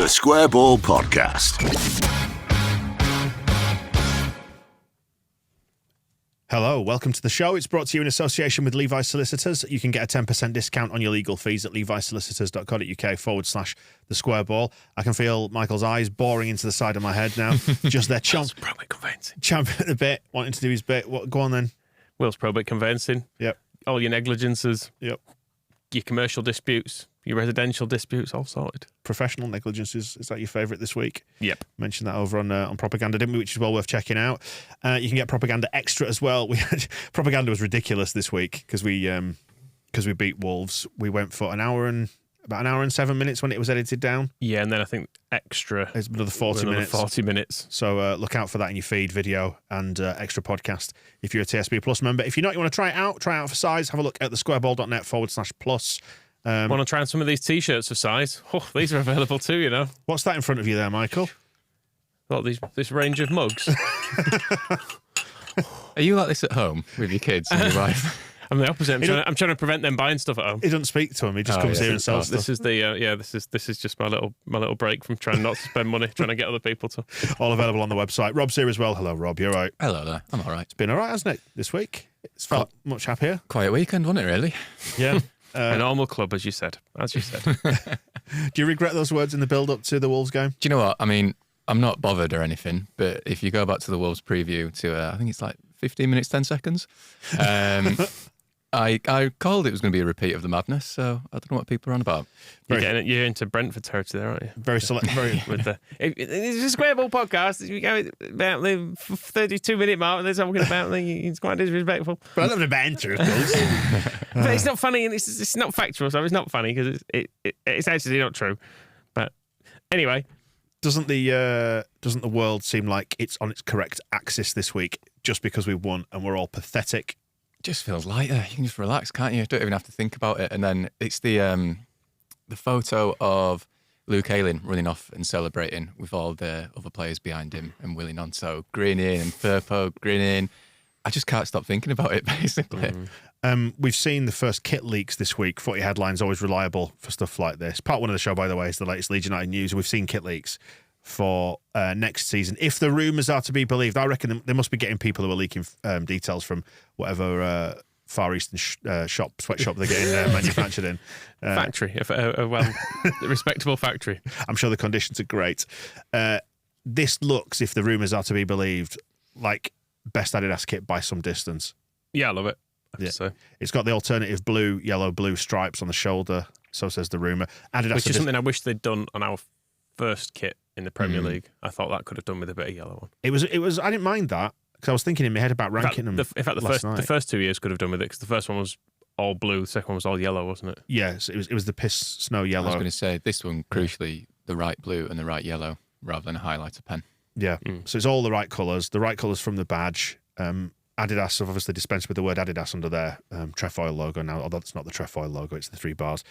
The Square Ball Podcast. Hello, welcome to the show. It's brought to you in association with Levi's Solicitors. You can get a 10% discount on your legal fees at levisolicitors.co.uk/the square ball. I can feel Michael's eyes boring into the side of my head now. Just there, champing at the bit, wanting to do his bit. Go on then. Will's probate conveyancing. Yep. All your negligences. Yep. Your commercial disputes. Your residential disputes, all sorted. Professional negligence, is that your favourite this week? Yep. Mentioned that over on Propaganda, didn't we? Which is well worth checking out. You can get Propaganda Extra as well. Propaganda was ridiculous this week because we beat Wolves. We went for about an hour and 7 minutes when it was edited down. Yeah, and then I think Extra. It's another 40 minutes. 40 minutes. So look out for that in your feed, video and Extra podcast if you're a TSB Plus member. If you're not, you want to try it out for size, have a look at thesquareball.net/plus. Want to try on some of these T-shirts for size? Oh, these are available too, you know. What's that in front of you there, Michael? What, this range of mugs? Are you like this at home with your kids and your wife? I'm the opposite. I'm trying to prevent them buying stuff at home. He doesn't speak to him. He just comes here and sells stuff. This is this is just my little break from trying not to spend money, trying to get other people to. All available on the website. Rob's here as well. Hello, Rob. You're right. Hello there. I'm all right. It's been all right, hasn't it, this week? It's felt much happier. Quiet weekend, wasn't it, really? Yeah. A normal club, as you said. Do you regret those words in the build-up to the Wolves game? Do you know what? I mean, I'm not bothered or anything, but if you go back to the Wolves preview to, I think it's like 15 minutes, 10 seconds, I called it was going to be a repeat of the madness, so I don't know what people are on about. You're into Brentford territory there, aren't you? Very select. It's a Square Ball podcast. We go about the 32-minute mark, and they're talking about it's quite disrespectful. But I love the banter, but it's not funny, and it's not factual, so it's not funny because it's actually not true. But anyway, doesn't the world seem like it's on its correct axis this week just because we won and we're all pathetic? Just feels lighter. You can just relax, can't you? Don't even have to think about it. And then it's the photo of Luke Ayling running off and celebrating with all the other players behind him and Willie Nonto grinning and Firpo grinning. I just can't stop thinking about it, basically. We've seen the first kit leaks this week. Footy Headline's always reliable for stuff like this. Part one of the show, by the way, is the latest Leeds United news. We've seen kit leaks for next season. If the rumours are to be believed, I reckon they must be getting people who are leaking details from whatever Far Eastern sweatshop they're getting manufactured in. Factory, a respectable factory. I'm sure the conditions are great. This looks, if the rumours are to be believed, like best Adidas kit by some distance. Yeah, I love it. Yeah. It's got the alternative yellow-blue stripes on the shoulder, so says the rumour. Adidas, which is something I wish they'd done on our first kit in the Premier League. I thought that could have done with a bit of yellow on. It was. I didn't mind that because I was thinking in my head about ranking them. In fact, the first 2 years could have done with it because the first one was all blue, the second one was all yellow, wasn't it? Yes, it was the piss snow yellow. I was going to say this one, crucially, the right blue and the right yellow rather than a highlighter pen. Yeah, so it's all the right colours from the badge. Adidas have obviously dispensed with the word Adidas under their trefoil logo now, although it's not the trefoil logo, it's the 3 bars.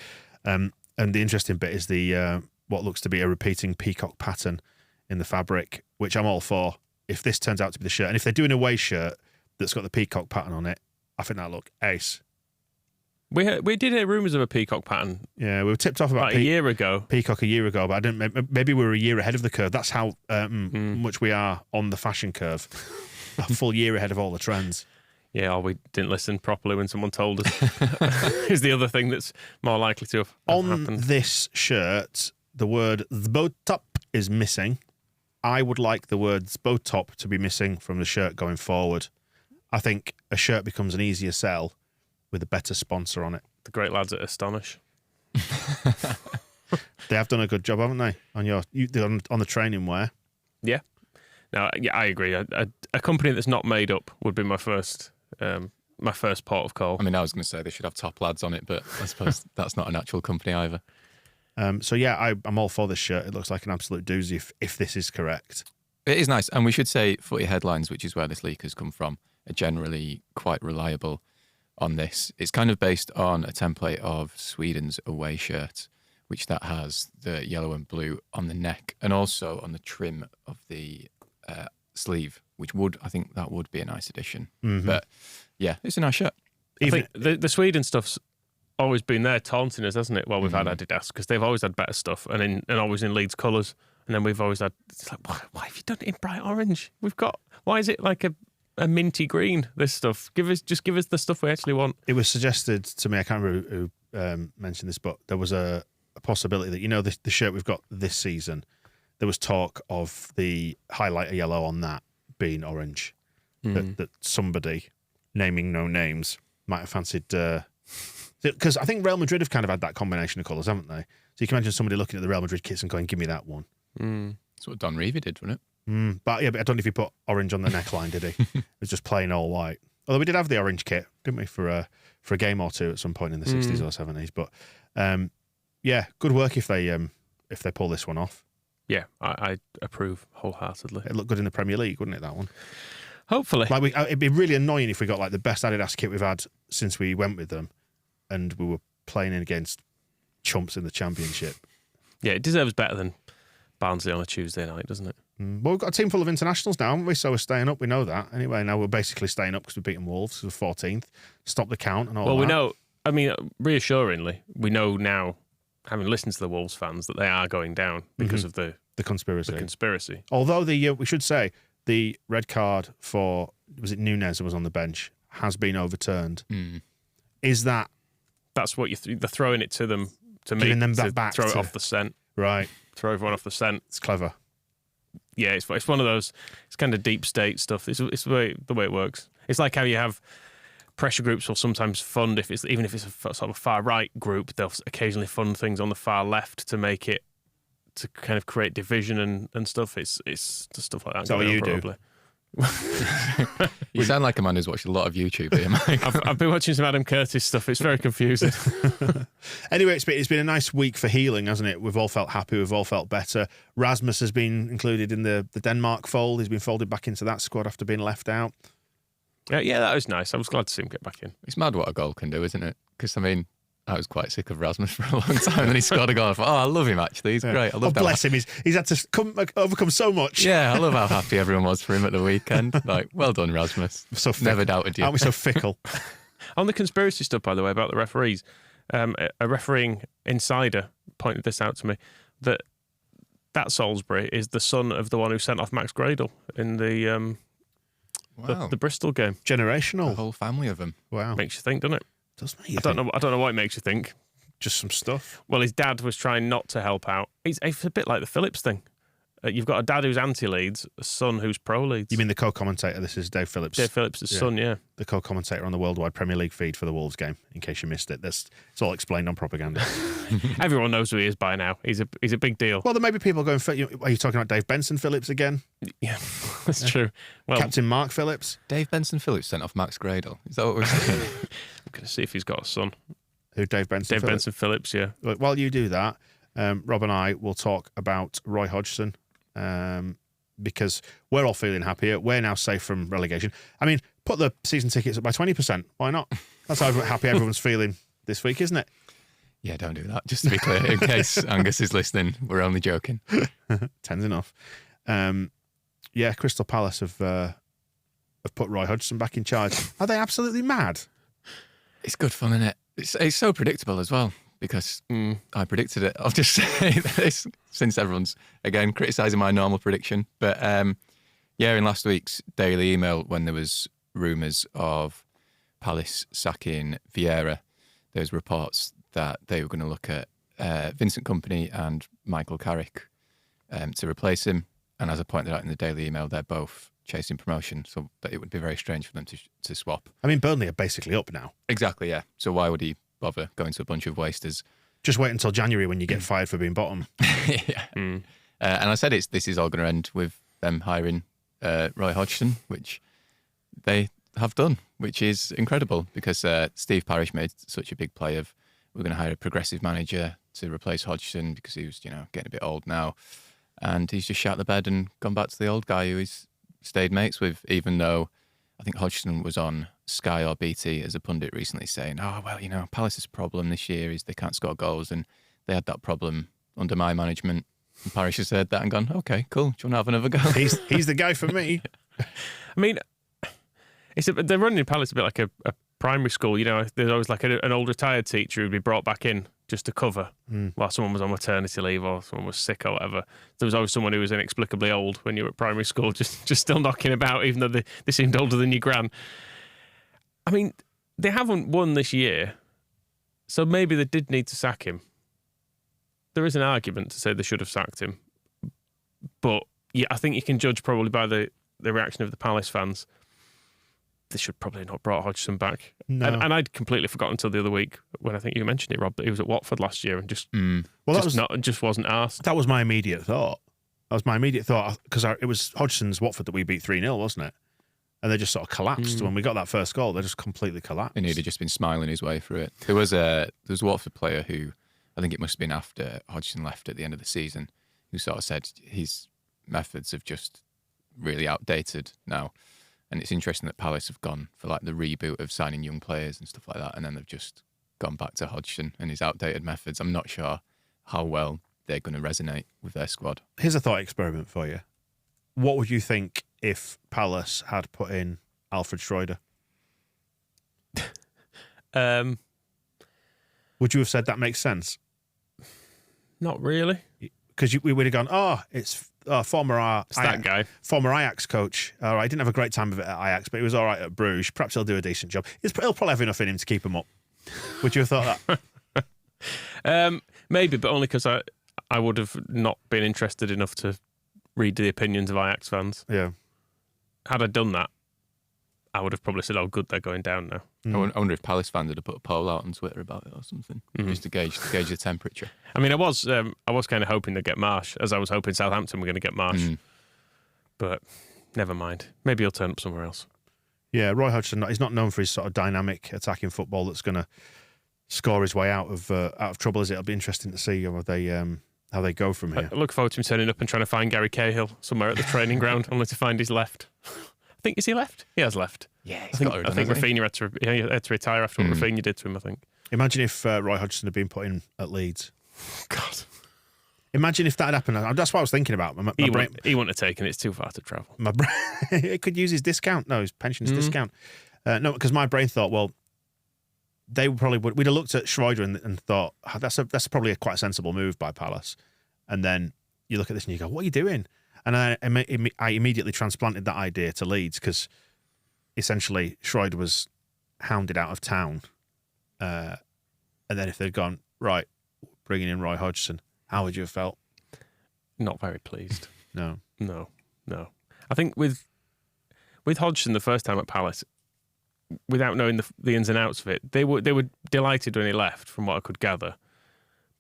And the interesting bit is the what looks to be a repeating peacock pattern in the fabric, which I'm all for. If this turns out to be the shirt, and if they're doing a away shirt that's got the peacock pattern on it, I think that'll look ace. We did hear rumours of a peacock pattern. Yeah, we were tipped off about a year ago. Peacock a year ago, but I didn't. Maybe we were a year ahead of the curve. That's how much we are on the fashion curve. A full year ahead of all the trends. Yeah, or we didn't listen properly when someone told us. Is the other thing that's more likely to have happened. On this shirt, the word "zbotop" is missing. I would like the word "zbotop" to be missing from the shirt going forward. I think a shirt becomes an easier sell with a better sponsor on it. The great lads at Astonish. They have done a good job, haven't they? On the training wear. Yeah. No, yeah, I agree. A company that's not made up would be my first port of call. I mean, I was going to say they should have top lads on it, but I suppose that's not an actual company either. So yeah, I'm all for this shirt. It looks like an absolute doozy if this is correct. It is nice, and we should say Footy Headlines, which is where this leak has come from, are generally quite reliable on this. It's kind of based on a template of Sweden's away shirt, which that has the yellow and blue on the neck and also on the trim of the sleeve, which I think that would be a nice addition. Mm-hmm. But yeah, it's a nice shirt. I think the Sweden stuff's always been there taunting us, hasn't it? While we've had Adidas, because they've always had better stuff and always in Leeds colours. And then we've always had, it's like, why have you done it in bright orange? Why is it like a minty green, this stuff? Give us the stuff we actually want. It was suggested to me, I can't remember who mentioned this, but there was a possibility that, the shirt we've got this season, there was talk of the highlighter yellow on that being orange. That somebody, naming no names, might have fancied... Because I think Real Madrid have kind of had that combination of colours, haven't they? So you can imagine somebody looking at the Real Madrid kits and going, give me that one. That's what Don Revie did, wasn't it? But I don't know if he put orange on the neckline, did he? It was just plain all white. Although we did have the orange kit, didn't we, for a game or two at some point in the 60s or 70s. But good work if they pull this one off. Yeah, I approve wholeheartedly. It looked good in the Premier League, wouldn't it, that one? Hopefully. It'd be really annoying if we got like the best Adidas kit we've had since we went with them and we were playing against chumps in the Championship. Yeah, it deserves better than Barnsley on a Tuesday night, doesn't it? Well, we've got a team full of internationals now, haven't we? So we're staying up. We know that. Anyway, now we're basically staying up because we've beaten Wolves. We're 14th. Stop the count and all that. Well, we know, I mean, reassuringly, we know now, having listened to the Wolves fans, that they are going down because of the conspiracy. Although we should say the red card for, was it Nunes who was on the bench, has been overturned. Is that... That's what they're throwing it to them to giving make them to back throw it to- off the scent. Right. Throw everyone off the scent. It's clever. Yeah, it's one of those. It's kind of deep state stuff. It's the way it works. It's like how you have pressure groups will sometimes fund even if it's a sort of a far right group, they'll occasionally fund things on the far left to make it to kind of create division and stuff. It's stuff like that. Is that what you do? You sound like a man who's watched a lot of YouTube here, Mike. I've been watching some Adam Curtis stuff. It's very confusing. Anyway, it's been a nice week for healing, hasn't it? We've all felt happy. We've all felt better. Rasmus has been included in the Denmark fold. He's been folded back into that squad after being left out. Yeah, that was nice. I was glad to see him get back in. It's mad what a goal can do, isn't it? Because, I mean, I was quite sick of Rasmus for a long time, and then he scored a goal. I thought, I love him, actually. He's great. I love bless him. He's had to overcome so much. Yeah, I love how happy everyone was for him at the weekend. Like, well done, Rasmus. So never doubted you. Aren't we so fickle? On the conspiracy stuff, by the way, about the referees, a refereeing insider pointed this out to me, that Salisbury is the son of the one who sent off Max Gradle in the Bristol game. Generational. A whole family of them. Wow. Makes you think, doesn't it? Does me? I don't know what it makes you think. Just some stuff. Well, his dad was trying not to help out. It's a bit like the Phillips thing. You've got a dad who's anti-Leeds, a son who's pro-Leeds. You mean the co-commentator? This is Dave Phillips. Dave Phillips' son, yeah. The co-commentator on the worldwide Premier League feed for the Wolves game, in case you missed it. It's all explained on propaganda. Everyone knows who he is by now. He's a big deal. Well, there may be people going, are you talking about Dave Benson Phillips again? Yeah, that's true. Well, Captain Mark Phillips? Dave Benson Phillips sent off Max Gradle. Is that what we're saying? I'm going to see if he's got a son. Who, Dave Benson Phillips? Benson Phillips, yeah. While you do that, Rob and I will talk about Roy Hodgson, because we're all feeling happier. We're now safe from relegation. I mean, put the season tickets up by 20%. Why not? That's how happy everyone's feeling this week, isn't it? Yeah, don't do that. Just to be clear, in case Angus is listening, we're only joking. 10's enough. Crystal Palace have put Roy Hodgson back in charge. Are they absolutely mad? It's good fun, isn't it? It's so predictable as well, because I predicted it. I'll just say this, since everyone's, again, criticising my normal prediction. But, in last week's Daily Email, when there was rumours of Palace sacking Vieira, there was reports that they were going to look at Vincent Kompany and Michael Carrick to replace him. And as I pointed out in the Daily Email, they're both chasing promotion, so that it would be very strange for them to swap. I mean, Burnley are basically up now. Exactly, yeah. So why would he bother going to a bunch of wasters? Just wait until January when you get fired for being bottom. Yeah. And I said this is all going to end with them hiring Roy Hodgson, which they have done, which is incredible, because Steve Parish made such a big play of, we're going to hire a progressive manager to replace Hodgson because he was, getting a bit old now. And he's just shat the bed and gone back to the old guy who he's stayed mates with, even though I think Hodgson was on Sky or BT as a pundit recently saying, Palace's problem this year is they can't score goals, and they had that problem under my management. And Parish has heard that and gone, okay, cool, do you want to have another go? He's the guy for me. I mean, they're running Palace a bit like a primary school, there's always like an old retired teacher who'd be brought back in just to cover while someone was on maternity leave or someone was sick or whatever. There was always someone who was inexplicably old when you were at primary school, just still knocking about, even though they seemed older than your gran. I mean, they haven't won this year, so maybe they did need to sack him. There is an argument to say they should have sacked him. But yeah, I think you can judge probably by the reaction of the Palace fans. They should probably not brought Hodgson back. No. And I'd completely forgotten until the other week when I think you mentioned it, Rob, that he was at Watford last year and just wasn't asked. That was my immediate thought. Because it was Hodgson's Watford that we beat 3-0, wasn't it? And they just sort of collapsed. When we got that first goal, they just completely collapsed. And he'd have just been smiling his way through it. There was a Watford player who, I think it must have been after Hodgson left at the end of the season, who sort of said his methods have just really outdated now. And it's interesting that Palace have gone for like the reboot of signing young players and stuff like that, and then they've just gone back to Hodgson and his outdated methods. I'm not sure how well they're going to resonate with their squad. Here's a thought experiment for you. What would you think if Palace had put in Alfred Schroeder? Would you have said that makes sense? Not really. Because we would have gone, it's former that guy. Former Ajax coach. All right, he didn't have a great time of it at Ajax, but he was all right at Bruges. Perhaps he'll do a decent job. He'll probably have enough in him to keep him up. Would you have thought that? Maybe, but only because I would have not been interested enough to read the opinions of Ajax fans. Yeah. Had I done that, I would have probably said, "Oh, good, they're going down now." I wonder if Palace fans would have put a poll out on Twitter about it or something, just to gauge the temperature. I mean, I was kind of hoping they'd get Marsh, as I was hoping Southampton were going to get Marsh. But never mind. Maybe he'll turn up somewhere else. Yeah, Roy Hodgson, he's not known for his sort of dynamic attacking football that's going to score his way out of trouble, is it? It'll be interesting to see how they go from here. I look forward to him turning up and trying to find Gary Cahill somewhere at the training ground, only to find he's left. Is he left? He has left. Yeah, I think Rafinha had to retire after what Rafinha did to him, I think. Imagine if Roy Hodgson had been put in at Leeds. God. Imagine if that had happened. That's what I was thinking about. He wouldn't have taken it. It's too far to travel. It could use his discount. No, his pension's discount. No, because my brain thought, well, they probably would. We'd have looked at Schroeder and thought, that's probably quite a sensible move by Palace. And then you look at this and you go, what are you doing? And I immediately transplanted that idea to Leeds because essentially Schroeder was hounded out of town. And then if they'd gone, right, bringing in Roy Hodgson, how would you have felt? Not very pleased. No. I think with Hodgson the first time at Palace, without knowing the ins and outs of it, they were delighted when he left, from what I could gather.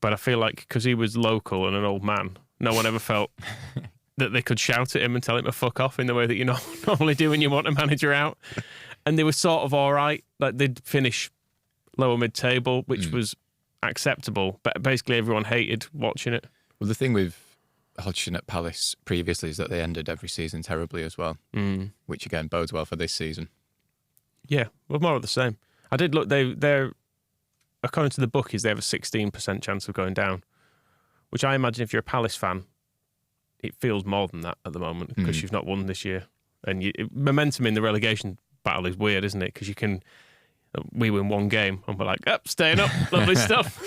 But I feel like because he was local and an old man, no one ever felt that they could shout at him and tell him to fuck off in the way that you normally do when you want a manager out. And they were sort of all right. Like they'd finish lower mid-table, which was acceptable. But basically everyone hated watching it. Well, the thing with Hodgson at Palace previously is that they ended every season terribly as well, which again bodes well for this season. Yeah, well, more of the same. I did look, they're according to the bookies, they have a 16% chance of going down, which I imagine if you're a Palace fan, it feels more than that at the moment because you've not won this year. And momentum in the relegation battle is weird, isn't it? Because we win one game and we're like, staying up, lovely stuff.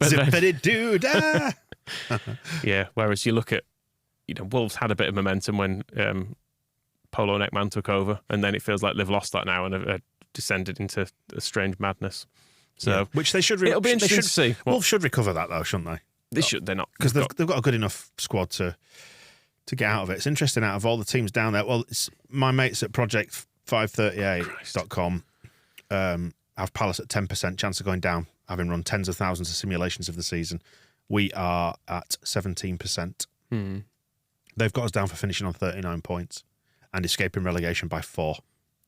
Zippity-doo-dah. Yeah, whereas you look at, Wolves had a bit of momentum when Polo Neckman took over, and then it feels like they've lost that now and have descended into a strange madness. So, which they should. It'll be interesting to see. Wolves should recover that though, shouldn't they? They should. They're not, because they've got a good enough squad to get out of it. It's interesting. Out of all the teams down there, well, it's my mates at Project538.com have Palace at 10% chance of going down, having run tens of thousands of simulations of the season. We are at 17%. They've got us down for finishing on 39 points and escaping relegation by 4.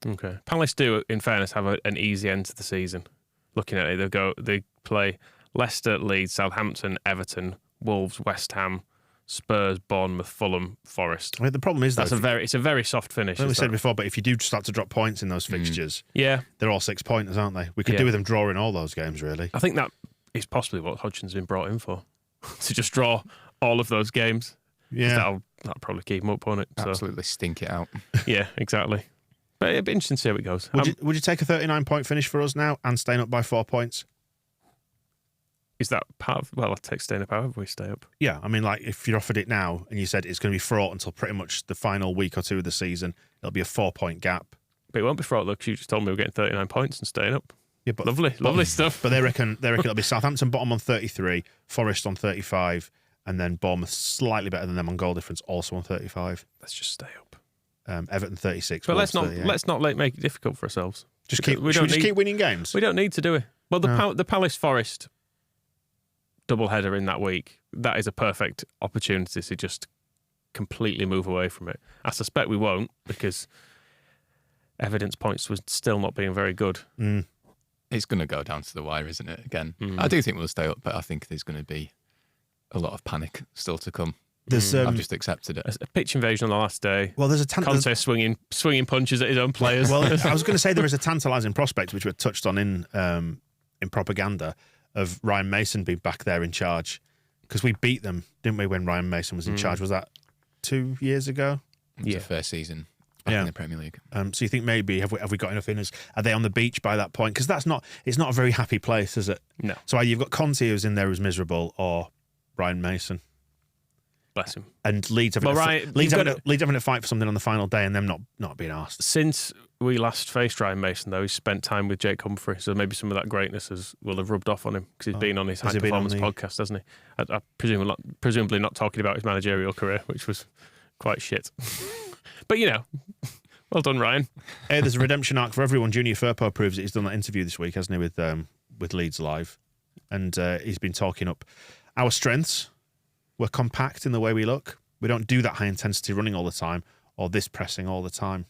Okay. Palace do, in fairness, have an easy end to the season. Looking at it, they play Leicester, Leeds, Southampton, Everton, Wolves, West Ham, Spurs, Bournemouth, Fulham, Forest. I mean, the problem is it's a very soft finish. Like we said before, but if you do start to drop points in those fixtures, they're all 6-pointers, aren't they? We could do with them drawing all those games, really. I think that is possibly what Hodgson's been brought in for, to just draw all of those games. Yeah, that'll probably keep him up on it. Absolutely stink it out. Yeah, exactly. But it'd be interesting to see how it goes. Would you take a 39-point finish for us now and staying up by 4 points? Is that part of... Well, I'll take staying up however we stay up. Yeah, I mean, like, if you're offered it now and you said it's going to be fraught until pretty much the final week or two of the season, it'll be a 4-point gap. But it won't be fraught, look. You just told me we're getting 39 points and staying up. Yeah, but lovely stuff. But they reckon it'll be Southampton bottom on 33, Forest on 35, and then Bournemouth slightly better than them on goal difference, also on 35. Let's just stay up. Everton 36. But Wolves let's not make it difficult for ourselves. Just keep winning games. We don't need to do it. Well, the Palace Forest doubleheader in that week, that is a perfect opportunity to just completely move away from it. I suspect we won't, because evidence points to us still not being very good. It's going to go down to the wire, isn't it? Again, I do think we'll stay up, but I think there's going to be a lot of panic still to come. I've just accepted it. A pitch invasion on the last day. Well, there's Conte swinging punches at his own players. Well, I was going to say there is a tantalising prospect, which we touched on in propaganda, of Ryan Mason being back there in charge, because we beat them, didn't we, when Ryan Mason was in charge? Was that 2 years ago? It was the first season back in the Premier League. So you think maybe have we got enough in us? Are they on the beach by that point? Because it's not a very happy place, is it? No. So either you've got Conte who's in there who's miserable, or Ryan Mason. Bless him. And Leeds having a fight for something on the final day, and them not being asked. Since we last faced Ryan Mason, though, he's spent time with Jake Humphrey, so maybe some of that greatness will have rubbed off on him, because he's been on his high performance podcast, hasn't he? I presumably not talking about his managerial career, which was quite shit. But well done, Ryan. Hey, there's a redemption arc for everyone. Junior Firpo proves that he's done that interview this week, hasn't he, with Leeds Live, and he's been talking up our strengths. We're compact in the way we look. We don't do that high intensity running all the time, or this pressing all the time.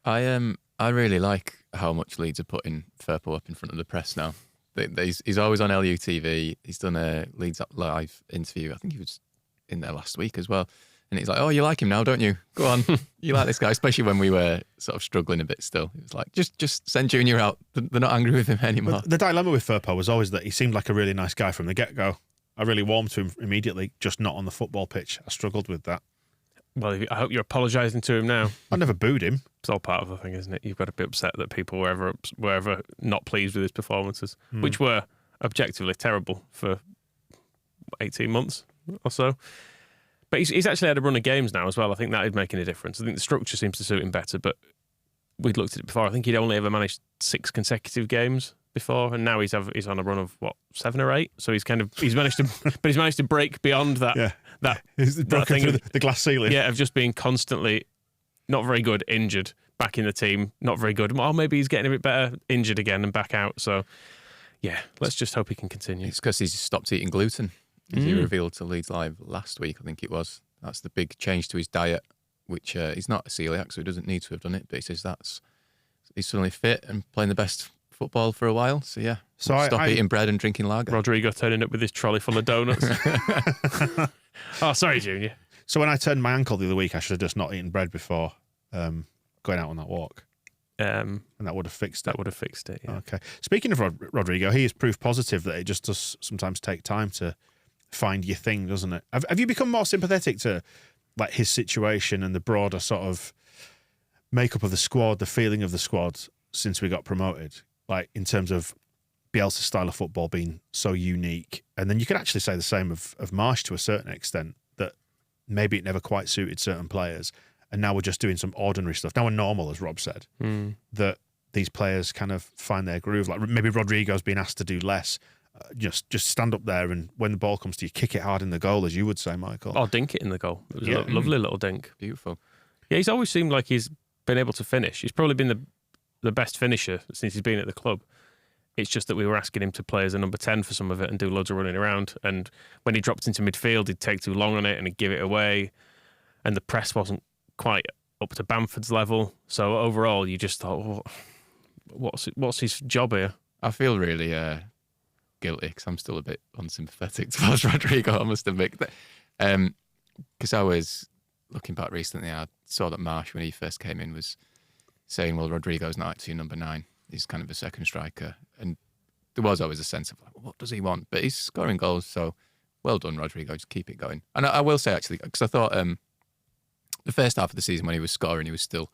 I really like how much Leeds are putting Firpo up in front of the press now. He's always on LUTV. He's done a Leeds Live interview. I think he was in there last week as well. And he's like, "Oh, you like him now, don't you? Go on, you like this guy." Especially when we were sort of struggling a bit still. It was like, just send Junior out. They're not angry with him anymore. But the dilemma with Firpo was always that he seemed like a really nice guy from the get-go. I really warmed to him immediately, just not on the football pitch. I struggled with that. Well, I hope you're apologising to him now. I never booed him. It's all part of the thing, isn't it? You've got to be upset that people were ever not pleased with his performances, which were objectively terrible for 18 months or so. But he's actually had a run of games now as well. I think that is making a difference. I think the structure seems to suit him better, but we'd looked at it before. I think he'd only ever managed 6 consecutive games before, and now he's on a run of 7 or 8. So he's managed to break beyond that. Yeah, he's broken through the glass ceiling. Yeah, of just being constantly not very good, injured, back in the team, not very good. Or maybe he's getting a bit better, injured again, and back out. So yeah, let's just hope he can continue. It's because he's stopped eating gluten, as he revealed to Leeds Live last week. I think it was. That's the big change to his diet, which he's not a celiac, so he doesn't need to have done it. But he says he's suddenly fit and playing the best football for a while. So yeah, stop eating bread and drinking lager. Rodrigo turning up with his trolley full of donuts. Oh, sorry, Junior. So when I turned my ankle the other week, I should have just not eaten bread before going out on that walk. And that would have fixed it. That would have fixed it, yeah. Okay. Speaking of Rodrigo, he is proof positive that it just does sometimes take time to find your thing, doesn't it? Have you become more sympathetic to like his situation and the broader sort of makeup of the squad, the feeling of the squad since we got promoted? Like in terms of Bielsa's style of football being so unique. And then you could actually say the same of Marsh to a certain extent, that maybe it never quite suited certain players. And now we're just doing some ordinary stuff. Now we're normal, as Rob said, that these players kind of find their groove. Like maybe Rodrigo's being asked to do less. Just stand up there, and when the ball comes to you, kick it hard in the goal, as you would say, Michael. Or dink it in the goal. It was a lovely little dink. Beautiful. Yeah, he's always seemed like he's been able to finish. He's probably been the best finisher since he's been at the club. It's just that we were asking him to play as a number 10 for some of it and do loads of running around. And when he dropped into midfield, he'd take too long on it and he'd give it away. And the press wasn't quite up to Bamford's level. So overall, you just thought, what's his job here? I feel really guilty because I'm still a bit unsympathetic towards Rodrigo, I must admit. Because I was looking back recently, I saw that Marsh, when he first came in, was saying, well, Rodrigo's not actually number 9. He's kind of a second striker. And there was always a sense of, like, what does he want? But he's scoring goals, so well done, Rodrigo. Just keep it going. And I will say, actually, because I thought the first half of the season when he was scoring, he was still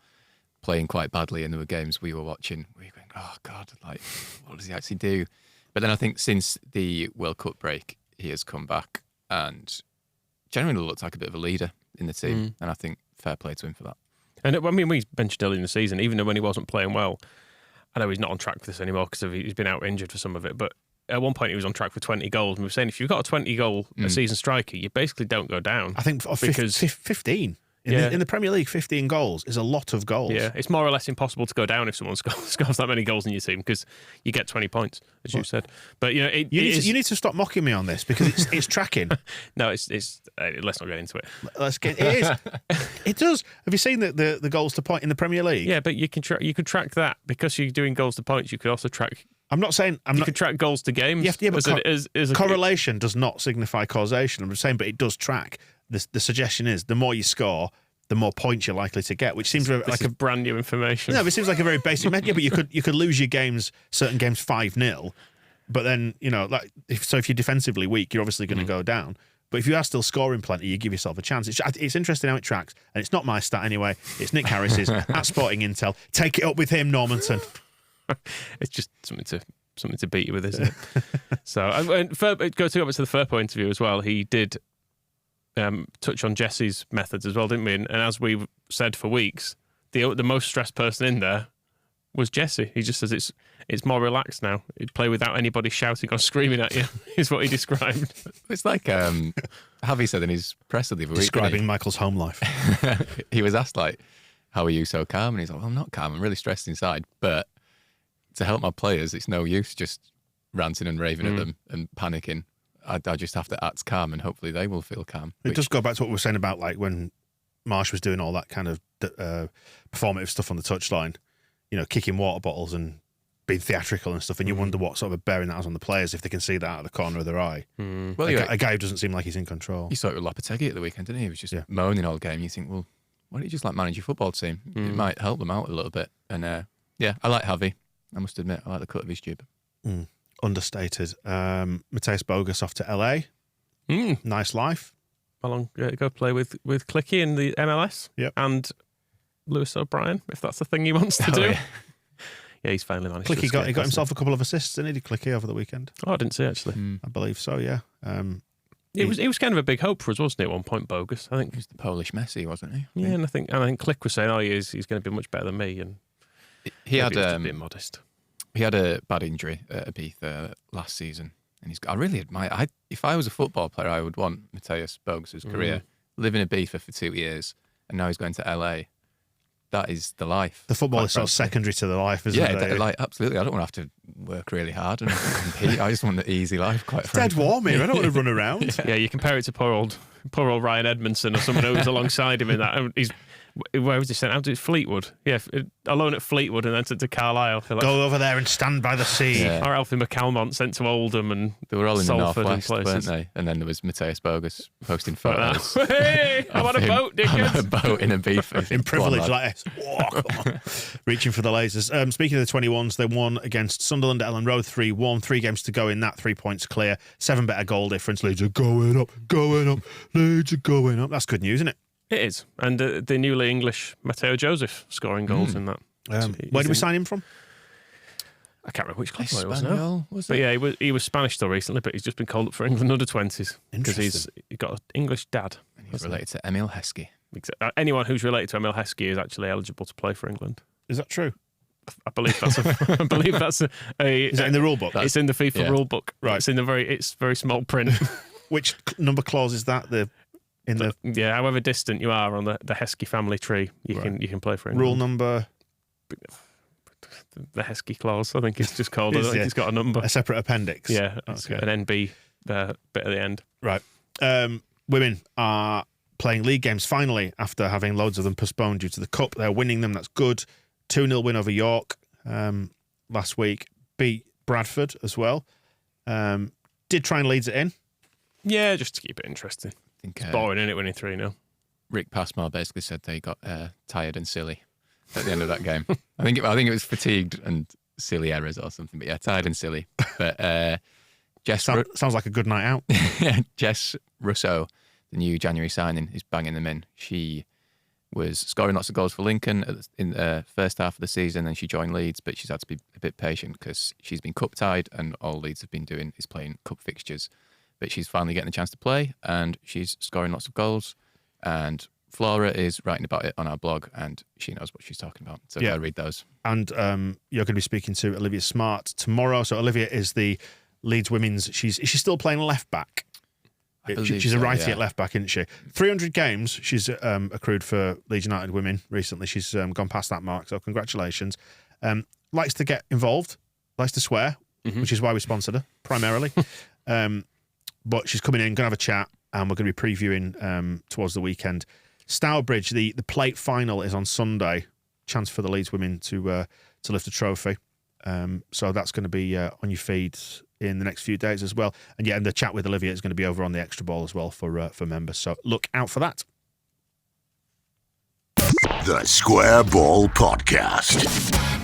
playing quite badly, and there were games we were watching where you're going, oh God, like, what does he actually do? But then I think since the World Cup break, he has come back and generally looked like a bit of a leader in the team, and I think fair play to him for that. And I mean, we mentioned earlier in the season, even when he wasn't playing well, I know he's not on track for this anymore because he's been out injured for some of it, but at one point he was on track for 20 goals. And we were saying if you've got a 20-goal a season striker, you basically don't go down. I think because 15. In the Premier League, 15 goals is a lot of goals. Yeah, it's more or less impossible to go down if someone scores that many goals in your team because you get 20 points, as you said. But you need to stop mocking me on this because it's tracking. No, it's let's not get into it. It is. It does. Have you seen the goals to point in the Premier League? Yeah, but you could track that because you're doing goals to points. You could also track. I'm not saying you could track goals to games. But correlation does not signify causation. I'm just saying, but it does track. The suggestion is the more you score, the more points you're likely to get, which seems like a brand new information. No, it seems like a very basic method. Yeah, but you could lose your certain games 5-0, but then if you're defensively weak, you're obviously going to go down. But if you are still scoring plenty, you give yourself a chance. It's interesting how it tracks, and it's not my stat anyway. It's Nick Harris's at Sporting Intel. Take it up with him, Normanton. It's just something to beat you with, isn't it? So, go to the Firpo interview as well. He did touch on Jesse's methods as well, didn't we? And as we've said for weeks, the most stressed person in there was Jesse. He just says it's more relaxed now. He'd play without anybody shouting or screaming at you, is what he described. It's like Javi said in his presser the other week. Describing Michael's home life. He was asked, like, how are you so calm? And he's like, well, I'm not calm. I'm really stressed inside. But to help my players, it's no use just ranting and raving at them and panicking. I just have to act calm and hopefully they will feel calm. It does go back to what we were saying about like when Marsh was doing all that kind of performative stuff on the touchline, kicking water bottles and being theatrical and stuff, and you wonder what sort of a bearing that has on the players if they can see that out of the corner of their eye. Well, a guy who doesn't seem like he's in control. You saw it with Lopetegui at the weekend, didn't he? He was just moaning all game. You think, well, why don't you just manage your football team? It might help them out a little bit. And I like Javi. I must admit, I like the cut of his jib. Understated. Mateus Bogus off to LA. Nice life. How long go play with Clicky in the MLS? Yep. And Lewis O'Brien, if that's the thing he wants to do. Yeah, he's finally managed. Clicky got himself a couple of assists, didn't he? Clicky over the weekend. Oh, I didn't see actually. I believe so. Yeah. It was kind of a big hope for us, wasn't it? At one point, Bogus. I think he was the Polish Messi, wasn't he? Yeah, and I think Click was saying, he's going to be much better than me, and he had a bit modest. He had a bad injury at Ibiza last season, and I really admire. If I was a football player, I would want Mateus Bogus' career. Live in Ibiza for 2 years, and now he's going to LA. That is the life. The football is sort of secondary to the life, isn't it? Yeah, absolutely. I don't want to have to work really hard and compete. I just want the easy life, quite frankly. Dead warm here. I don't want to run around. Yeah, you compare it to poor old Ryan Edmondson or someone who was alongside him in that. Where was he sent out to? Fleetwood. Yeah, alone at Fleetwood and then to Carlisle. Go over there and stand by the sea. Yeah. Or Alfie McCalmont sent to Oldham and they were all in Salford the northwest, weren't they? And then there was Mateus Bogus posting photos. Hey, I'm on a boat, dickheads. On a boat in Ibiza. In privilege like this. Come on. Reaching for the lasers. Speaking of the 21s, they won against Sunderland at Ellen Road 3-1. 3 games to go in that. 3 points clear. 7 better goal difference. Leeds are going up. Leeds are going up. That's good news, isn't it? It is. And the newly English Matteo Joseph scoring goals in that. Where did we sign him from? I can't remember which club it was now. But yeah, he was Spanish still recently, but he's just been called up for England under-20s. Because he's got an English dad. And he's related to Emil Heskey. Anyone who's related to Emil Heskey is actually eligible to play for England. Is that true? I believe that's Is that in the rule book? It's in the FIFA rule book. Right. It's very small print. Which number clause is that? However distant you are on the Heskey family tree, you can play for England. Rule number? The Heskey clause, I think it's just called. I don't think it's got a number. A separate appendix. Yeah, it's got an NB bit at the end. Right. Women are playing league games finally after having loads of them postponed due to the Cup. They're winning them. That's good. 2-0 win over York last week. Beat Bradford as well. Did try and Leeds it in. Yeah, just to keep it interesting. I think, it's boring, isn't it, winning 3-0? Rick Passmore basically said they got tired and silly at the end of that game. I think it was fatigued and silly errors or something. But yeah, tired and silly. But Jess sounds like a good night out. Jess Russo, the new January signing, is banging them in. She was scoring lots of goals for Lincoln in the first half of the season, and she joined Leeds, but she's had to be a bit patient because she's been cup tied, and all Leeds have been doing is playing cup fixtures. But she's finally getting a chance to play, and she's scoring lots of goals. And Flora is writing about it on our blog, and she knows what she's talking about. So go read those. And you're going to be speaking to Olivia Smart tomorrow. So Olivia is the Leeds women's. Is she still playing left back? She's a righty at left back, isn't she? 300 games she's accrued for Leeds United women recently. She's gone past that mark, so congratulations. Likes to get involved, likes to swear, which is why we sponsored her primarily. But she's coming in, going to have a chat, and we're going to be previewing towards the weekend. Stourbridge, the plate final is on Sunday. Chance for the Leeds women to lift a trophy. So that's going to be on your feed in the next few days as well. And the chat with Olivia is going to be over on the Extra Ball as well for members. So look out for that. The Square Ball Podcast.